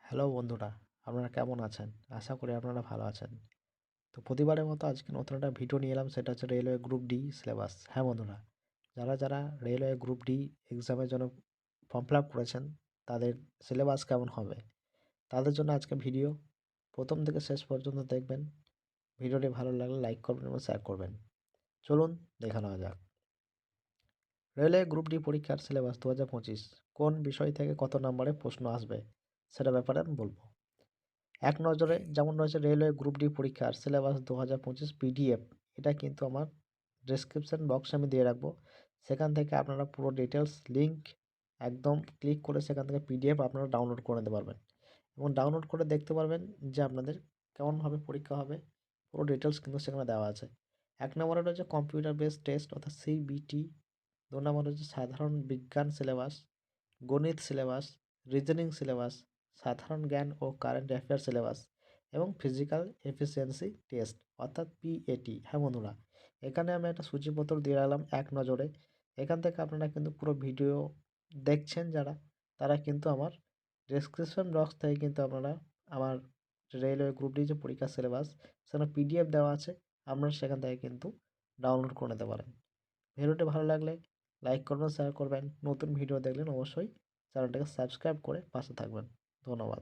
Hello বন্ধুরা, আপনারা কেমন আছেন? আশা করি আপনারা ভালো আছেন। তো প্রতিবারের মতো আজকে নতুন একটা ভিডিও নিয়ে এলাম, সেটা হচ্ছে রেলওয়ে গ্রুপ ডি সিলেবাস। হ্যাঁ বন্ধুরা, যারা রেলওয়ে গ্রুপ ডি এক্সামের জন্য ফর্ম ফিল আপ করেছেন, তাদের সিলেবাস কেমন হবে তাদের জন্য আজকে ভিডিও। প্রথম থেকে শেষ পর্যন্ত দেখবেন। ভিডিওটি ভালো লাগলে লাইক করবেন এবং শেয়ার করবেন। চলুন দেখে নেওয়া যাক। রেলওয়ে গ্রুপ ডি পরীক্ষার সিলেবাস 2025 কোন বিষয় থেকে কত নম্বরে প্রশ্ন আসবে সেটা ব্যাপারে আমি বলবো। এক নজরে যেমন রয়েছে রেলওয়ে গ্রুপ ডি পরীক্ষার সিলেবাস 2025 পিডিএফ, এটা কিন্তু আমার ডেসক্রিপশন বক্সে আমি দিয়ে রাখবো। সেখান থেকে আপনারা পুরো ডিটেলস লিঙ্ক একদম ক্লিক করে সেখান থেকে পিডিএফ আপনারা ডাউনলোড করে নিতে পারবেন এবং ডাউনলোড করে দেখতে পারবেন যে আপনাদের কেমনভাবে পরীক্ষা হবে। পুরো ডিটেলস কিন্তু সেখানে দেওয়া আছে। এক নম্বরে রয়েছে কম্পিউটার বেসড টেস্ট অর্থাৎ সিবিটি। দু নম্বরে রয়েছে সাধারণ বিজ্ঞান সিলেবাস, গণিত সিলেবাস, রিজনিং সিলেবাস, সাধারণ জ্ঞান ও কারেন্ট অ্যাফেয়ার সিলেবাস এবং ফিজিক্যাল এফিসিয়েন্সি টেস্ট অর্থাৎ পিএটি। হ্যাঁ বন্ধুরা, এখানে আমি একটা সূচিপত্র দিয়ে রাখলাম এক নজরে। এখান থেকে আপনারা কিন্তু পুরো ভিডিও দেখছেন যারা, তারা কিন্তু আমার ডেসক্রিপশন বক্স থেকে কিন্তু আপনারা আমার রেলওয়ে গ্রুপ ডি যে পরীক্ষার সিলেবাস, সেখানে পিডিএফ দেওয়া আছে, আপনারা সেখান থেকে কিন্তু ডাউনলোড করে নিতে পারেন। ভিডিওটি ভালো লাগলে লাইক করবেন, শেয়ার করবেন। নতুন ভিডিও দেখলেন অবশ্যই চ্যানেলটাকে সাবস্ক্রাইব করে পাশে থাকবেন। ধন্যবাদ।